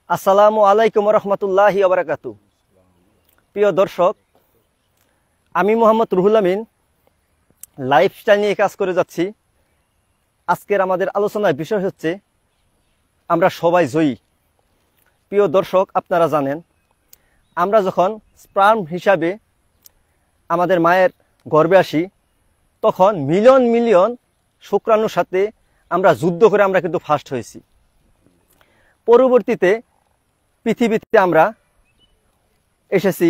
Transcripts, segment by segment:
আসসালামু আলাইকুম রহমতুল্লাহি ওয়া বারাকাতুহু। প্রিয় দর্শক, আমি মোহাম্মদ রুহুল আমিন লাইফস্টাইল নিয়ে কাজ করে যাচ্ছি। আজকের আমাদের আলোচনার বিষয় হচ্ছে আমরা সবাই জয়ী। প্রিয় দর্শক, আপনারা জানেন আমরা যখন স্পার্ম হিসাবে আমাদের মায়ের গর্ভে আসি তখন মিলিয়ন মিলিয়ন শুক্রাণুর সাথে আমরা যুদ্ধ করে আমরা কিন্তু ফার্স্ট হয়েছি। পরবর্তীতে পৃথিবীতে আমরা এসেছি।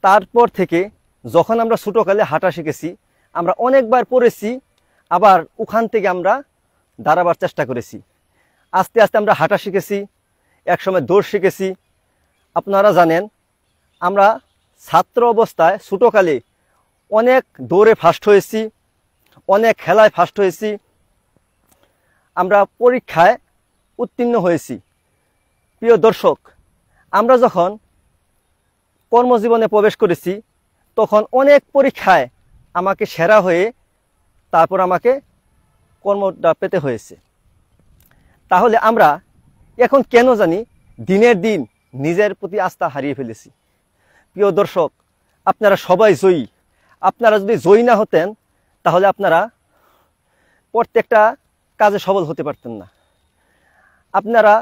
তারপর থেকে যখন আমরা ছোটোকালে হাঁটা শিখেছি, আমরা অনেকবার পড়েছি, আবার ওখান থেকে আমরা দাঁড়াবার চেষ্টা করেছি। আস্তে আস্তে আমরা হাঁটা শিখেছি, একসময় দৌড় শিখেছি। আপনারা জানেন আমরা ছাত্র অবস্থায় ছোটোকালে অনেক দৌড়ে ফার্স্ট হয়েছি, অনেক খেলায় ফার্স্ট হয়েছি, আমরা পরীক্ষায় উত্তীর্ণ হয়েছি। প্রিয় দর্শক, আমরা যখন কর্মজীবনে প্রবেশ করেছি তখন অনেক পরীক্ষায় আমাকে সেরা হয়ে তারপর আমাকে কর্মটা পেতে হয়েছে। তাহলে আমরা এখন কেন জানি দিনের দিন নিজের প্রতি আস্থা হারিয়ে ফেলেছি। প্রিয় দর্শক, আপনারা সবাই জয়ী। আপনারা যদি জয়ী না হতেন তাহলে আপনারা প্রত্যেকটা কাজে সফল হতে পারতেন না। আপনারা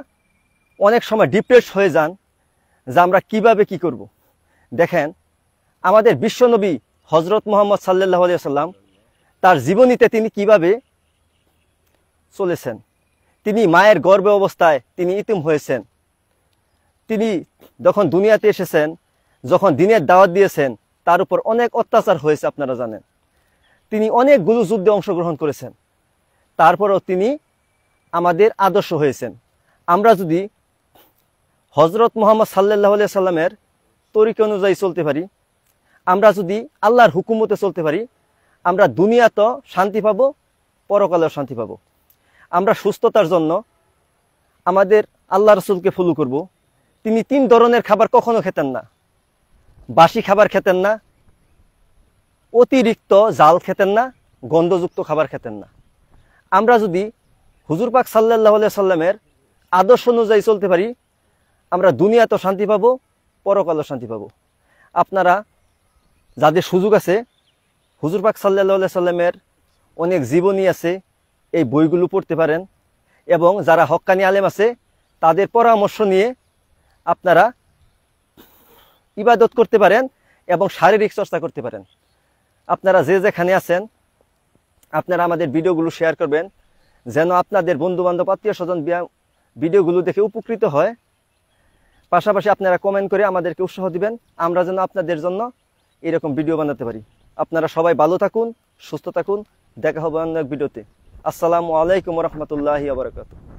অনেক সময় ডিপ্রেস হয়ে যান যে আমরা কিভাবে কি করব। দেখেন, আমাদের বিশ্বনবী হজরত মুহাম্মদ সাল্লাল্লাহু আলাইহি ওয়াসাল্লাম তার জীবনীতে তিনি কিভাবে চলেছেন। তিনি মায়ের গর্ভে অবস্থায় তিনি ইতিম হয়েছেন। তিনি যখন দুনিয়াতে এসেছেন, যখন দিনের দাওয়াত দিয়েছেন, তার উপর অনেক অত্যাচার হয়েছে। আপনারা জানেন তিনি অনেকগুলো যুদ্ধে অংশগ্রহণ করেছেন, তারপরেও তিনি আমাদের আদর্শ হয়েছেন। আমরা যদি হজরত মুহাম্মদ সাল্লাল্লাহু আলাইহি সাল্লামের তরিকা অনুযায়ী চলতে পারি, আমরা যদি আল্লাহর হুকুমতে চলতে পারি, আমরা দুনিয়াতেও শান্তি পাবো, পরকালেও শান্তি পাবো। আমরা সুস্থতার জন্য আমাদের আল্লাহ রসুলকে ফলো করব। তিনি 3 ধরনের খাবার কখনো খেতেন না। বাসি খাবার খেতেন না, অতিরিক্ত জাল খেতেন না, গন্ধযুক্ত খাবার খেতেন না। আমরা যদি হুজুর পাক সাল্লাল্লাহু আলাইহি সাল্লামের আদর্শ অনুযায়ী চলতে পারি, আমরা দুনিয়াতেও শান্তি পাবো, পরকালেও শান্তি পাবো। আপনারা যাদের সুযোগ আছে, হুজুর পাক সাল্লাল্লাহু আলাইহি সাল্লামের অনেক জীবনী আছে, এই বইগুলো পড়তে পারেন। এবং যারা হক্কানি আলেম আছে তাদের পরামর্শ নিয়ে আপনারা ইবাদত করতে পারেন এবং শারীরিক চর্চা করতে পারেন। আপনারা যে যেখানে আছেন আপনারা আমাদের ভিডিওগুলো শেয়ার করবেন, যেন আপনাদের বন্ধুবান্ধব আত্মীয় স্বজন ভিডিওগুলো দেখে উপকৃত হয়। পাশাপাশি আপনারা কমেন্ট করে আমাদেরকে উৎসাহ দিবেন, আমরা যেন আপনাদের জন্য এরকম ভিডিও বানাতে পারি। আপনারা সবাই ভালো থাকুন, সুস্থ থাকুন। দেখা হবে অন্য এক ভিডিওতে। আসসালামু আলাইকুম রহমতুল্লাহি ওয়া বারাকাতুহু।